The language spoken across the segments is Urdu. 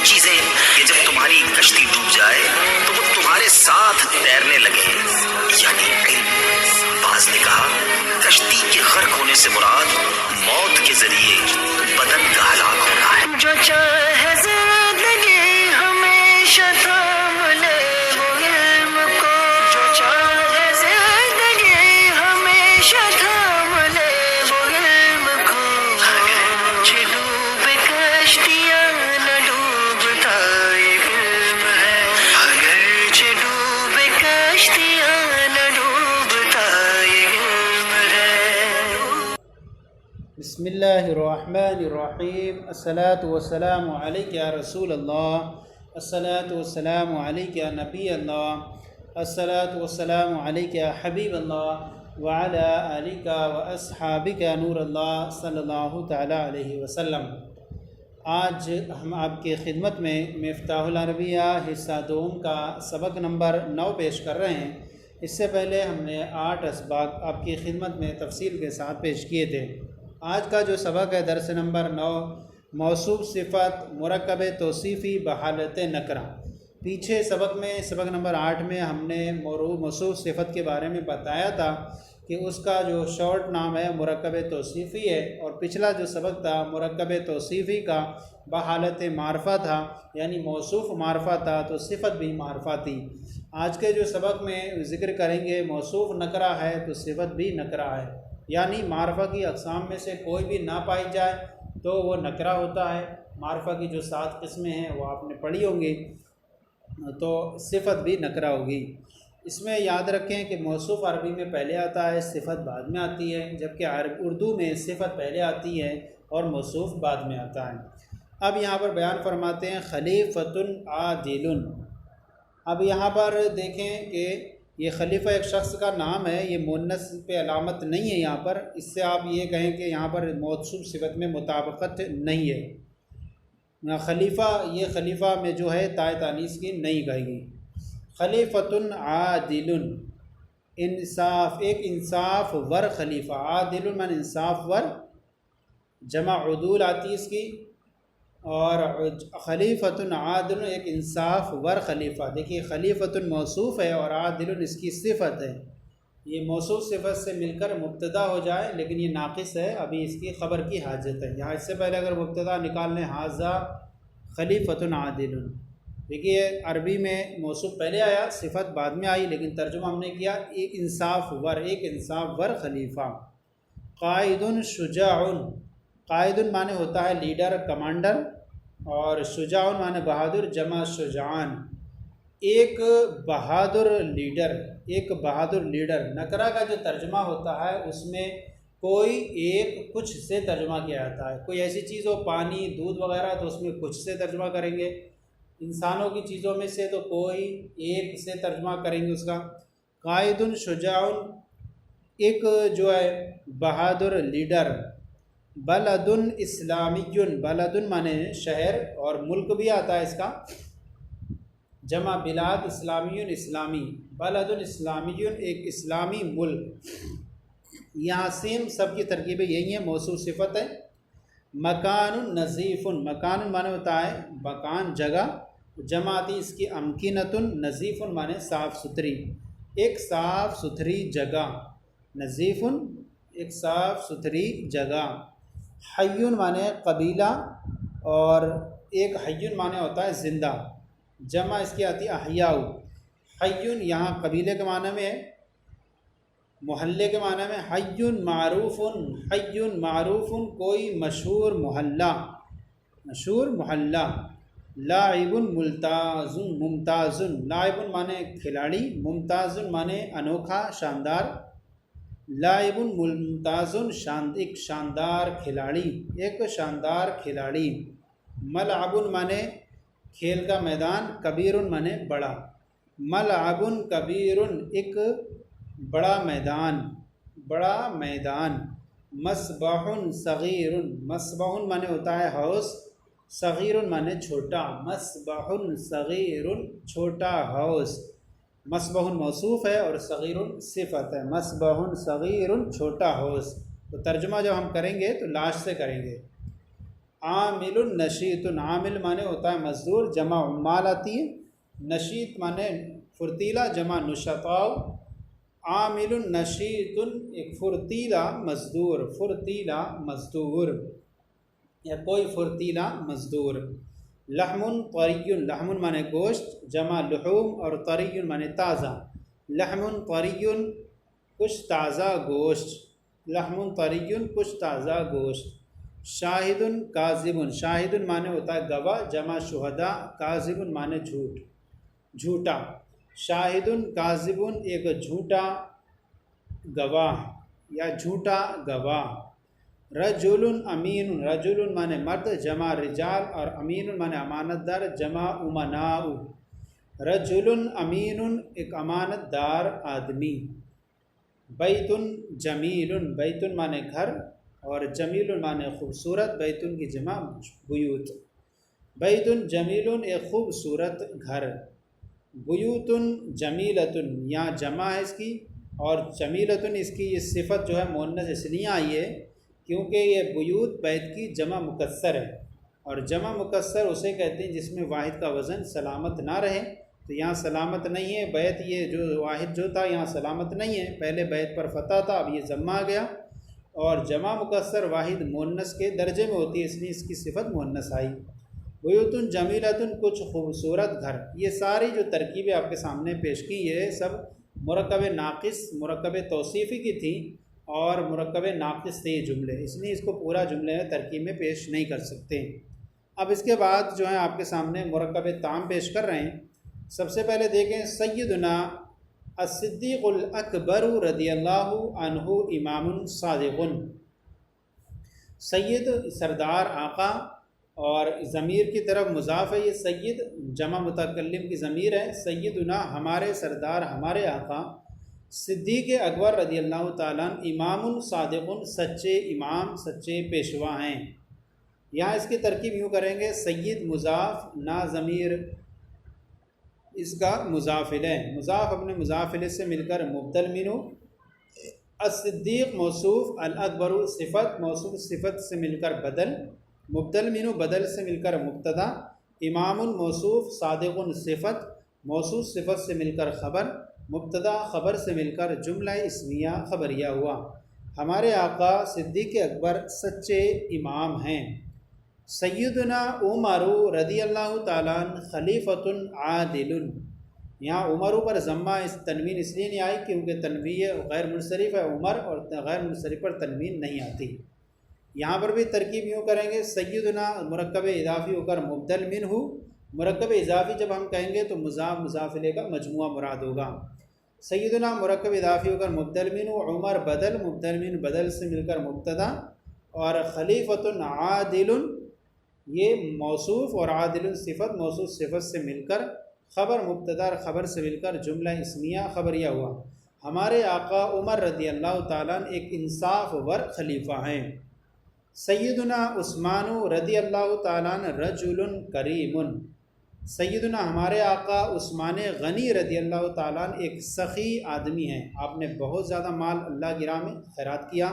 چیزیں کہ جب تمہاری کشتی ڈوب جائے تو وہ تمہارے ساتھ تیرنے لگے، یعنی علم۔ بعض نے کہا کشتی کے غرق ہونے سے مراد موت کے ذریعے بدن کا ہلاک ہونا ہے۔ جو چاہے زندگی ہمیشہ تھام لے وہ علم کو، جو چاہے زندگی ہمیشہ تھام لے وہ علم کو، اگرچہ ڈوبے کشتیاں نہ ڈوبتا یہ علم ہے، اگرچہ ڈوبے کشتیاں نہ ڈوبتا یہ علم ہے۔ بسم اللہ الرحمن الرحیم۔ الصلاۃ والسلام علیک یا رسول اللہ، الصلاۃ والسلام علیک یا نبی اللہ، الصلاۃ والسلام علیک یا حبیب اللہ وعلی آلک و اصحابک نور اللہ صلی اللہ تعالی علیہ وسلم۔ آج ہم آپ کی خدمت میں مفتاح العربیہ حصہ دوم کا سبق نمبر 9 پیش کر رہے ہیں۔ اس سے پہلے ہم نے 8 اسباق آپ کی خدمت میں تفصیل کے ساتھ پیش کیے تھے۔ آج کا جو سبق ہے درس نمبر 9، موصوف صفت مرکب توصیفی بحالت نکرہ۔ پیچھے سبق نمبر 8 میں ہم نے موصوف صفت کے بارے میں بتایا تھا کہ اس کا جو شارٹ نام ہے مرکب توصیفی ہے، اور پچھلا جو سبق تھا مرکب توصیفی کا بحالت معرفہ تھا، یعنی موصوف معرفہ تھا تو صفت بھی معرفہ تھی۔ آج کے جو سبق میں ذکر کریں گے موصوف نکرہ ہے تو صفت بھی نکرہ ہے، یعنی معرفہ کی اقسام میں سے کوئی بھی نہ پائی جائے تو وہ نکرہ ہوتا ہے۔ معرفہ کی جو 7 قسمیں ہیں وہ آپ نے پڑھی ہوں گی، تو صفت بھی نکرہ ہوگی۔ اس میں یاد رکھیں کہ موصوف عربی میں پہلے آتا ہے، صفت بعد میں آتی ہے، جبکہ اردو میں صفت پہلے آتی ہے اور موصوف بعد میں آتا ہے۔ اب یہاں پر بیان فرماتے ہیں خلیفۃ عادل۔ اب یہاں پر دیکھیں کہ یہ خلیفہ ایک شخص کا نام ہے، یہ مؤنث پہ علامت نہیں ہے یہاں پر، اس سے آپ یہ کہیں کہ یہاں پر موصوف صفت میں مطابقت نہیں ہے۔ خلیفہ، یہ خلیفہ میں جو ہے تائے تانیث کی نہیں کہے گی۔ خلیفۃ عادل، انصاف، ایک انصاف ور خلیفہ۔ عادل من انصاف ور، جمع عدول آتی ہے اس کی، اور خلیفۃ عادل ایک انصاف ور خلیفہ۔ دیکھیے خلیفۃ موصوف ہے اور عادل اس کی صفت ہے۔ یہ موصوف صفت سے مل کر مبتدا ہو جائے، لیکن یہ ناقص ہے، ابھی اس کی خبر کی حاجت ہے۔ یہاں اس سے پہلے اگر مبتدا نکال لیں ھذا خلیفۃ عادل، دیکھیے عربی میں موصوف پہلے آیا صفت بعد میں آئی، لیکن ترجمہ ہم نے کیا ایک انصاف ور، ایک انصاف ور خلیفہ۔ قائد شجاع، قائد معنی ہوتا ہے لیڈر، کمانڈر، اور شجاع معنی بہادر، جمع شجعان، ایک بہادر لیڈر، ایک بہادر لیڈر۔ نکرہ کا جو ترجمہ ہوتا ہے اس میں کوئی ایک کچھ سے ترجمہ کیا جاتا ہے۔ کوئی ایسی چیز ہو پانی، دودھ وغیرہ تو اس میں کچھ سے ترجمہ کریں گے، انسانوں کی چیزوں میں سے تو کوئی ایک سے ترجمہ کریں گے اس کا۔ قائد شجاع، ایک جو ہے بہادر لیڈر۔ بلد اسلامی، بلد معنی شہر اور ملک بھی آتا ہے اس کا، جمع بلاد اسلامی، اسلامی، بلد اسلامی ایک اسلامی ملک۔ یہاں سیم سب کی ترکیبیں یہی ہیں، موصوف صفت ہے۔ مکان نظیف، مکان معنی ہوتا ہے مکان، جگہ، جمع آتی اس کی امکنۃ، نظیف معنی صاف ستھری، ایک صاف ستھری جگہ، نظیف ایک صاف ستھری جگہ۔ حی معنی قبیلہ، اور ایک حی معنی ہوتا ہے زندہ، جمع اس کی آتی احیاء۔ حی یہاں قبیلے کے معنی میں ہے، محلے کے معنی میں۔ حی معروف، حی معروف کوئی مشہور محلہ، مشہور محلہ۔ لاعب ممتاز، ممتاز، لاعب معنی کھلاڑی، ممتاز معنی انوکھا، شاندار۔ لاعب ممتاز، ایک شاندار کھلاڑی، ایک شاندار کھلاڑی۔ ملعب معنی کھیل کا میدان، کبیر معنی بڑا، ملعب کبیر ایک بڑا میدان، بڑا میدان۔ مسبح صغیر، مسبح معنی ہوتا ہے حوض، صغیر معنی چھوٹا، مسبح صغیر چھوٹا حوض۔ مسبح موصوف ہے اور صغیر صفت ہے، مسبح صغیر چھوٹا حوض۔ تو ترجمہ جب ہم کریں گے تو لاش سے کریں گے۔ عامل نشیط، عامل معنی ہوتا ہے مزدور، جمع عمال آتی ہے، نشیط معنی فرتیلا، جمع نشطاء، عامل نشیط ایک فرتیلا مزدور، فرتیلا مزدور یا کوئی فرتیلا مزدور۔ لحم طری، لحم معنی گوشت، جمع لحوم، اور طری معنی تازہ، لحم طری کچھ تازہ گوشت، لحم طری کچھ تازہ گوشت۔ شاہد کاذب، شاہد معنی ہوتا ہے گواہ، جمع شہداء، کاذب معنی جھوٹ، جھوٹا، شاہد کاذب ایک جھوٹا گواہ یا جھوٹا گواہ۔ رجل امین، رجل معنی مرد، جمع رجال، اور امین معنی امانت دار، جمع امناء۔ رجل امین ایک امانت دار آدمی۔ بیت جمیل، بیت معنی گھر، اور جمیل معنی خوبصورت، بیتن کی جمع بیوت۔ بیت جمیل ایک خوبصورت گھر۔ بیوت جمیلتن یہاں جمع ہے اس کی، اور جمیلتن اس کی یہ صفت جو ہے مؤنث اس لیے آئی ہے کیونکہ یہ بیوت بیت کی جمع مکسر ہے، اور جمع مکسر اسے کہتے ہیں جس میں واحد کا وزن سلامت نہ رہے، تو یہاں سلامت نہیں ہے بیت، یہ جو واحد جو تھا یہاں سلامت نہیں ہے، پہلے بیت پر فتح تھا اب یہ ضمہ آ گیا، اور جمع مکسر واحد مؤنث کے درجے میں ہوتی ہے اس لیے اس کی صفت مؤنث آئی۔ بیوتن جمیلتن کچھ خوبصورت گھر۔ یہ ساری جو ترکیبیں آپ کے سامنے پیش کی یہ سب مرکب ناقص، مرکب توصیفی کی تھی، اور مرکب ناقص تھے یہ جملے، اس لیے اس کو پورا جملے میں ترکیب میں پیش نہیں کر سکتے۔ اب اس کے بعد جو ہے آپ کے سامنے مرکب تام پیش کر رہے ہیں۔ سب سے پہلے دیکھیں سیدنا الصدیق الاکبر رضی اللہ عنہ امام صادق۔ سید سردار آقا، اور ضمیر کی طرف مضاف ہے، یہ سید جمع متکلم کی ضمیر ہے، سیدنا ہمارے سردار ہمارے آقا، صدیق اکبر رضی اللہ تعالیٰ امام صادق سچے امام سچے پیشوا ہیں۔ یہاں اس کی ترکیب یوں کریں گے، سید مضاف نا ضمیر اس کا مضاف الیہ، مضاف اپنے مضاف الیہ سے مل کر مبدل منہ، الصدیق موصوف، الاکبر صفت موصوف صفت سے مل کر بدل، مبدل منہ بدل سے مل کر مبتدا، امام موصوف، صادق صفت موصوف صفت سے مل کر خبر، مبتدا خبر سے مل کر جملہ اسمیہ خبریہ ہوا۔ ہمارے آقا صدیق اکبر سچے امام ہیں۔ سیدنا عمر رضی اللہ تعالیٰ خلیفۃ عادل، یہاں عمر پر ضمہ اس تنوین اس لیے نہیں آئی کیونکہ تنوین غیر منصرف ہے عمر، اور غیر منصرف پر تنوین نہیں آتی۔ یہاں پر بھی ترکیب یوں کریں گے، سیدنا مرکب اضافی ہو کر مبدل منہ، مرکب اضافی جب ہم کہیں گے تو مضاف مضاف الیہ کا مجموعہ مراد ہوگا۔ سیدنا مرکب اضافی ہو کر مبدل منہ، عمر بدل، مبدل منہ بدل سے مل کر مبتدا، اور خلیفۃ عادل یہ موصوف، اور عادل صفت موصوف صفت سے مل کر خبر، مبتدا اور خبر سے مل کر جملہ اسمیہ خبریہ ہوا۔ ہمارے آقا عمر رضی اللہ تعالیٰ ایک انصاف ور خلیفہ ہیں۔ سیدنا عثمان رضی اللہ تعالیٰ رجل کریم، سیدنا ہمارے آقا عثمان غنی رضی اللہ تعالیٰ ایک سخی آدمی ہیں، آپ نے بہت زیادہ مال اللہ کی راہ میں خیرات کیا۔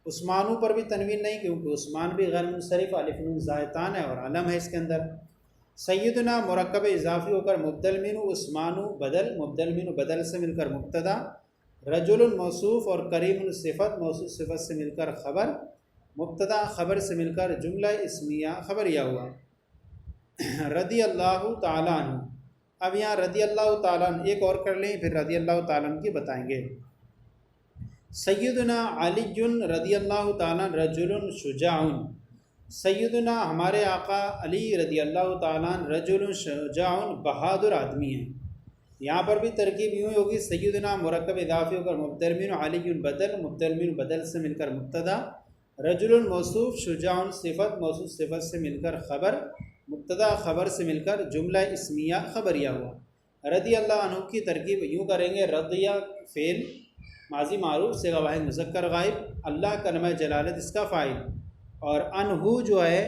عثمانوں پر بھی تنوین نہیں کیونکہ عثمان بھی غیر منصرف الف نون زائدتان ہے اور علم ہے اس کے اندر۔ سیدنا مرکب اضافی ہو کر مبدل منہ، عثمان بدل، مبدل منہ بدل سے مل کر مبتدا، رجل موصوف اور کریم صفت موصوف صفت سے مل کر خبر، مبتدا خبر سے مل کر جملہ اسمیہ خبریہ ہوا۔ رضی اللہ تعالیٰ عنہ، اب یہاں رضی اللہ تعالیٰ عنہ ایک اور کر لیں پھر رضی اللہ تعالیٰ عنہ کی بتائیں گے۔ سیدنا علی رضی اللہ تعالیٰ رجل شجاع، سیدنا ہمارے آقا علی رضی اللہ تعالیٰ رجل شجاع بہادر آدمی ہیں۔ یہاں پر بھی ترکیب یوں ہوگی، سیدنا مرکب اضافی ہو کر مبدل منہ، علی بدل، مبدل منہ بدل سے مل کر مبتدا، رجل موصوف، شجاع صفت موصوف صفت سے مل کر خبر، مبتدا خبر سے مل کر جملہ اسمیہ خبریہ ہوا۔ رضی اللہ عنہ کی ترکیب یوں کریں گے، رضیہ فعل ماضی معروف صیغہ واحد مذکر غائب، اللہ کلمہ جلالت اس کا فاعل، اور عنہ جو ہے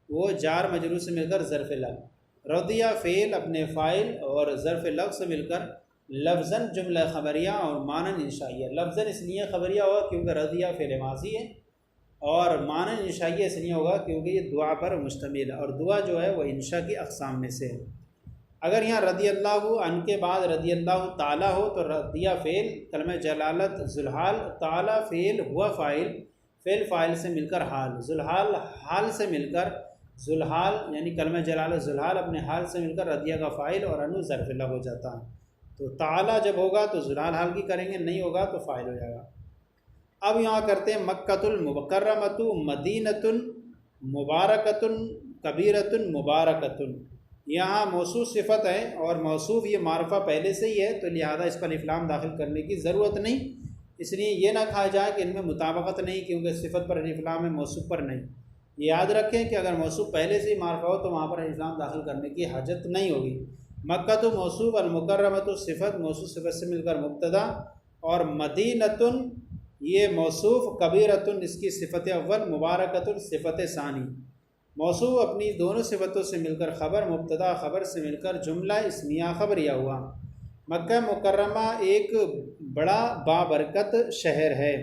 وہ جار مجرور سے مل کر ظرف لغو، رضیہ فعل اپنے فاعل اور ظرف لغو سے مل کر لفظاً جملہ خبریہ اور معنی انشائیہ۔ لفظاً اس لیے خبریہ ہوا کیونکہ رضیہ فعل ماضی ہے، اور معنی انشائیہ اس لیے ہوگا کیونکہ یہ دعا پر مشتمل ہے، اور دعا جو ہے وہ انشاء کی اقسام میں سے ہے۔ اگر یہاں رضی اللہ عنہ کے بعد رضی اللہ تعالیٰ ہو تو رضیہ فعل، کلمہ جلالت ذوالحال، تعالیٰ فعل، ہوا فاعل، فعل فاعل سے مل کر حال، ذوالحال حال سے مل کر ذوالحال یعنی کلمہ جلالت ذوالحال اپنے حال سے مل کر رضیہ کا فاعل اور عنہ ظرف اللہ ہو جاتا ہے۔ تو تعالیٰ جب ہوگا تو ذوالحال حال کی کریں گے، نہیں ہوگا تو فاعل ہو جائے گا۔ اب یہاں کرتے ہیں مکۃ المکرمۃ مدینۃ مبارکۃ کبیرۃ مبارکۃ۔ یہاں موصوف صفت ہے اور موصوف یہ معرفہ پہلے سے ہی ہے، تو لہذا اس پر الف لام داخل کرنے کی ضرورت نہیں۔ اس لیے یہ نہ کہا جائے کہ ان میں مطابقت نہیں کیونکہ صفت پر الف لام ہے، موصوف پر نہیں۔ یہ یاد رکھیں کہ اگر موصوف پہلے سے ہی معرفہ ہو تو وہاں پر الف لام داخل کرنے کی حاجت نہیں ہوگی۔ مکۃ موصوف، المکرمۃ صفت، موصوف صفت سے مل کر مبتدا، اور مدینۃ یہ موصوف، کبیرۃ اس کی صفت اول، مبارکۃ صفت ثانی۔ موصوف اپنی دونوں صفتوں سے مل کر خبر، مبتدا خبر سے مل کر جملہ اسمیہ خبریہ ہوا۔ مکہ مکرمہ ایک بڑا بابرکت شہر ہے۔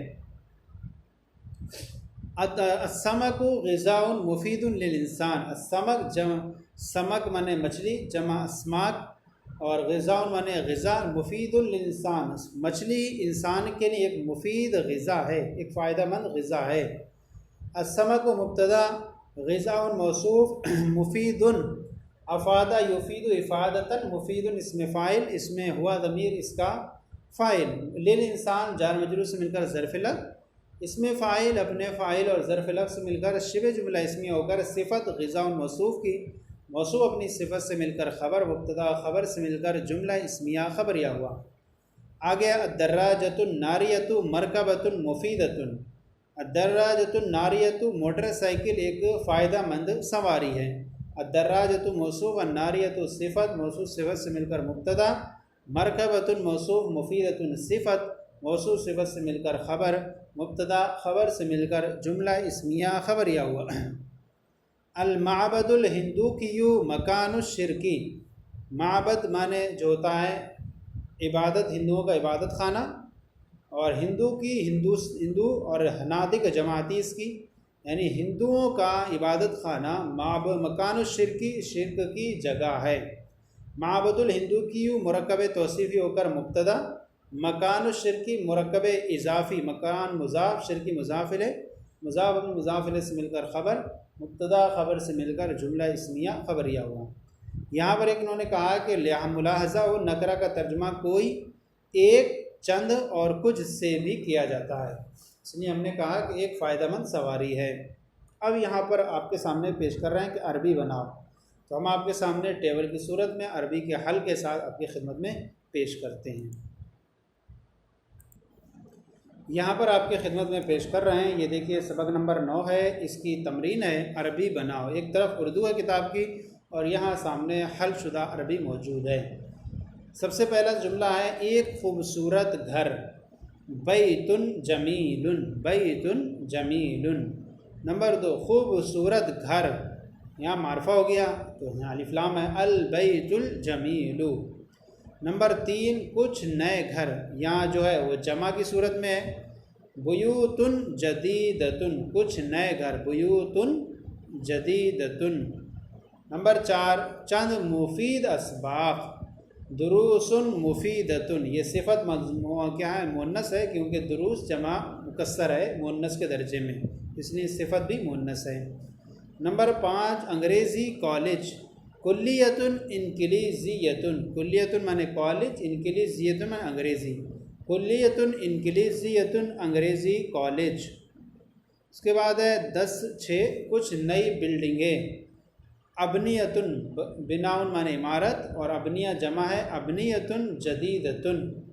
السمک غذاء مفید للانسان، السمک جمع سمک معنی مچھلی، جمع اسماک، اور غذاء معنی غذا، مفید للانسان مچھلی انسان کے لیے ایک مفید غذا ہے، ایک فائدہ مند غذا ہے۔ السمک مبتدا، غذاء موصوف، مفید افادہ یفید افادۃ، مفید اسم فاعل، اس میں ہوا ضمیر اس کا فاعل، للانسان جار مجرور سے مل کر ظرف لگ، اس میں فاعل اپنے فاعل اور ظرف لگ سے مل کر شبہ جملہ اسمیہ ہو کر صفت غذاء موصوف کی، موصوف اپنی صفت سے مل کر خبر، مبتدا خبر سے مل کر جملہ اسمیہ خبریہ ہوا۔ آگے الدراجۃ الناریۃ مرکبۃ مفیدۃ۔ الدراجۃ الناریۃ موٹر سائیکل ایک فائدہ مند سواری ہے۔ الدراجۃ موصوف، الناریۃ صفت، موصوف صفت سے مل کر مبتدا، مرکبۃ موصوف، مفیدۃ صفت، موصوف صفت سے مل کر خبر، مبتدا خبر سے مل کر جملہ اسمیہ خبریہ ہوا۔ المعبد الہندوکی مکان الشرکی، معبد معنی جو ہوتا ہے عبادت، ہندوؤں کا عبادت خانہ، اور ہندو کی ہندو اور ہنادک جماعتیس کی یعنی ہندوؤں کا عبادت خانہ، مکان الشرکی شرک کی جگہ ہے۔ معبد الہندوکی مرکب توصیفی ہو کر مبتدا، مکان الشرکی مرکب اضافی، مکان مضاف، شرکی مضاف الیہ، مضاف اپنے مضاف الیہ سے مل کر خبر، مبتدا خبر سے مل کر جملہ اسمیہ خبریہ ہوا۔ یہاں پر ایک انہوں نے کہا کہ ملاحظہ و نکرہ کا ترجمہ کوئی، ایک، چند اور کچھ سے بھی کیا جاتا ہے، اس لیے ہم نے کہا کہ ایک فائدہ مند سواری ہے۔ اب یہاں پر آپ کے سامنے پیش کر رہے ہیں کہ عربی بناؤ، تو ہم آپ کے سامنے ٹیبل کی صورت میں عربی کے حل کے ساتھ آپ کی خدمت میں پیش کرتے ہیں۔ یہاں پر آپ کی خدمت میں پیش کر رہے ہیں، یہ دیکھیے سبق نمبر 9 ہے، اس کی تمرین ہے عربی بناؤ۔ ایک طرف اردو ہے کتاب کی اور یہاں سامنے حل شدہ عربی موجود ہے۔ سب سے پہلا جملہ ہے ایک خوبصورت گھر، بیت جمیل، بیت جمیل۔ نمبر 2 خوبصورت گھر، یہاں معرفہ ہو گیا تو یہاں الف لام ہے، البیت الجمیل۔ نمبر 3 کچھ نئے گھر، یہاں جو ہے وہ جمع کی صورت میں ہے، بیوت جدیدۃ، کچھ نئے گھر، بیوت جدیدۃ۔ نمبر 4 چند مفید اسباق، دروس مفیدۃ، یہ صفت کیا ہے مؤنث ہے کیونکہ دروس جمع مکسر ہے مؤنث کے درجے میں، اس لیے صفت بھی مؤنث ہے۔ نمبر 5 انگریزی کالج، کلیۃ انکلیزیۃ، کلیۃ معنی کالج، انکلیزیۃ معنی انگریزی، کلیۃ انکلیزیۃ انگریزی کالج۔ اس کے بعد ہے 10/6 کچھ نئی بلڈنگیں، ابنیۃ بناء معنی عمارت، اور ابنیہ جمع ہے، ابنیۃ جدیدۃ،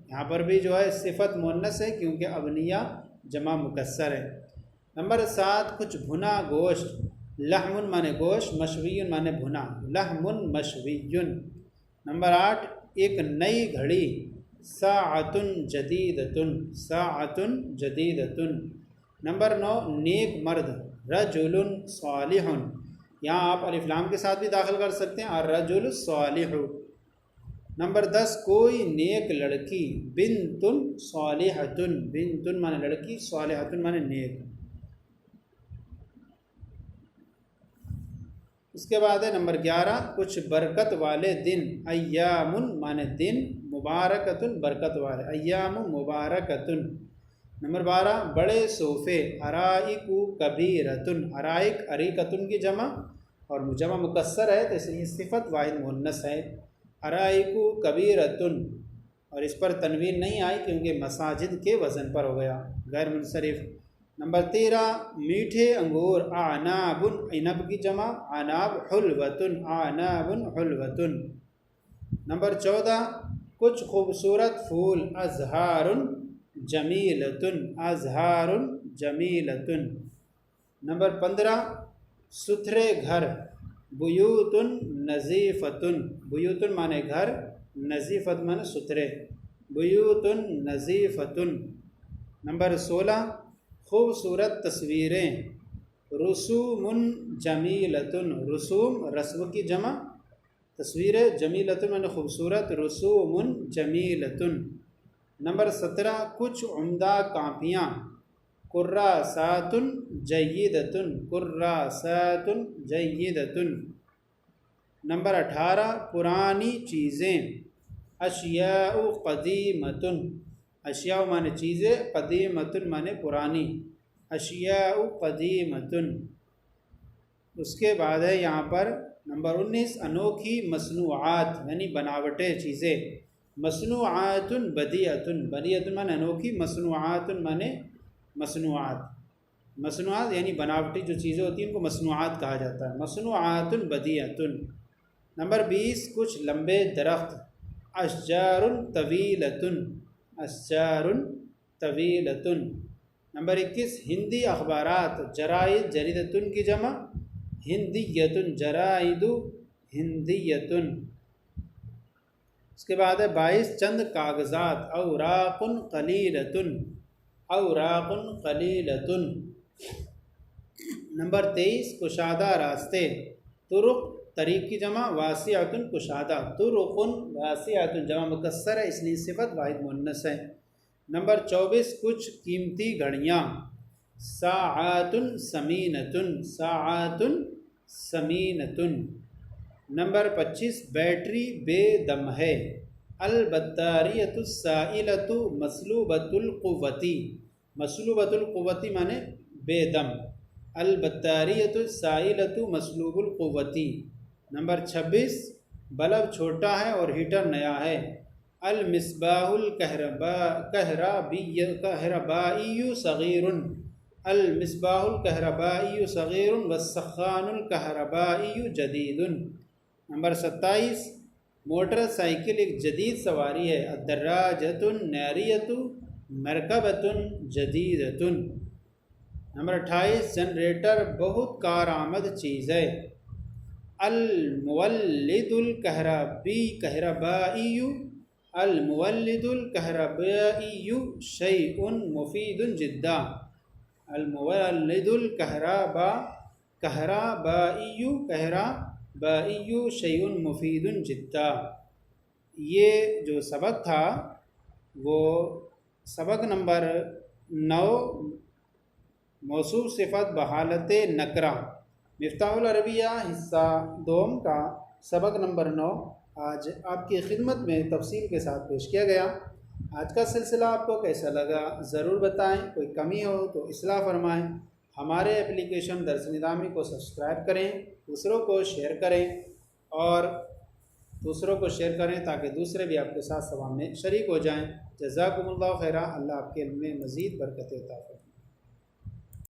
یہاں پر بھی جو ہے صفت مؤنث ہے کیونکہ ابنیہ جمع مکسر ہے۔ نمبر 7 کچھ بھنا گوشت، لحم معنی گوشت، مشوی معنی بھنا، لحم مشوی۔ نمبر 8 ایک نئی گھڑی، ساعۃ جدیدۃ، ساعۃ جدیدۃ۔ نمبر 9 نیک مرد، رجل صالح، یہاں آپ الف لام کے ساتھ بھی داخل کر سکتے ہیں، الرجل الصالح۔ نمبر 10 کوئی نیک لڑکی، بنت صالحۃ، بنت معنی لڑکی، صالحۃ معنی نیک۔ اس کے بعد ہے نمبر 11 کچھ برکت والے دن، ایام مانے دن، مبارکتن برکت والے، ایام مبارکتن۔ نمبر 12 بڑے صوفے، ارائک کبیرتن، ارائک اریکتن کی جمع اور جمع مکسر ہے تو اس لیے صفت واحد مؤنث ہے، ارائک کبیرتن، اور اس پر تنوین نہیں آئی کیونکہ مساجد کے وزن پر ہو گیا، غیر منصرف۔ نمبر 13 میٹھے انگور، اعناب، عنب کی جمع، عناب، حلوتن، اعناب حلوتن۔ نمبر 14 کچھ خوبصورت پھول، ازہار جمیلتن، ازہار جمیلتن۔ نمبر 15 ستھرے گھر، بیوتن نظیفتن، بیوتن مانے گھر، نظیفت مانے ستھرے، بیوتن نظیفتن۔ نمبر 16 خوبصورت تصویریں، رسوم جمیلتن، رسوم رسم کی جمع، تصویریں جمیلتن مانے خوبصورت، رسوم جمیلتن۔ نمبر 17 کچھ عمدہ کاپیاں، کراسات جیدتن، کراسات جیدتن۔ نمبر 18 پرانی چیزیں، اشیاء قدیمتن، اشیاء مانے چیزیں، قدیمتن مانے پرانی، اشیاء قدیمتن۔ اس کے بعد ہے یہاں پر نمبر 19 انوکھی مصنوعات یعنی بناوٹیں چیزیں، مصنوعات بدیعتن، بدیعتن مانے انوکھی، مصنوعات مانے مصنوعات، مصنوعات یعنی بناوٹی جو چیزیں ہوتی ہیں ان کو مصنوعات کہا جاتا ہے، مصنوعات بدیعتن۔ نمبر 20 کچھ لمبے درخت، اشجار طویلتن، اشجار طویلتن۔ نمبر 21 ہندی اخبارات، جرائد جریدتن کی جمع، ہندیتن، جرائد ہندیتن۔ اس کے بعد ہے 22 چند کاغذات، اوراق قلیلتن، اوراق قلیلتن۔ نمبر 23 کشادہ راستے، طرق طریق کی جمع، واسعتن کشادہ، طرق واسعتن جمع مکسر ہے اس لیے صفت واحد مؤنث ہے۔ نمبر 24 کچھ قیمتی گھڑیاں، ساعات ثمینتن، ساعات ثمینتن۔ نمبر 25 بیٹری بے دم ہے، البطاریۃ السائلۃ مسلوبۃ القوتی، مسلوبۃ القوتی مانے بے دم، البطاریۃ السائلۃ مسلوب القوتی۔ نمبر 26 بلب چھوٹا ہے اور ہیٹر نیا ہے، المصباح الکہربائی صغیر، المصباح الکہربائی صغیر والسخان الکہربائی جدید۔ نمبر 27 موٹر سائیکل ایک جدید سواری ہے، الدراجۃ الناریۃ مرکبۃ جدیدۃ۔ نمبر 28 جنریٹر بہت کارآمد چیز ہے، المولد الکہربائی، المولد الکہربائی شیء مفید جدا، المولد الکہربائی شیء مفید جدا۔ یہ جو سبق تھا وہ سبق نمبر 9 موصوف صفت بحالت نکرہ، مفتاح العربیہ حصہ دوم کا سبق نمبر 9 آج آپ کی خدمت میں تفصیل کے ساتھ پیش کیا گیا۔ آج کا سلسلہ آپ کو کیسا لگا ضرور بتائیں، کوئی کمی ہو تو اصلاح فرمائیں۔ ہمارے اپلیکیشن درس نظامی کو سبسکرائب کریں، دوسروں کو شیئر کریں تاکہ دوسرے بھی آپ کے ساتھ ثواب میں شریک ہو جائیں۔ جزاکم اللہ خیرہ، اللہ آپ کے علم میں مزید برکت عطا فرمائے۔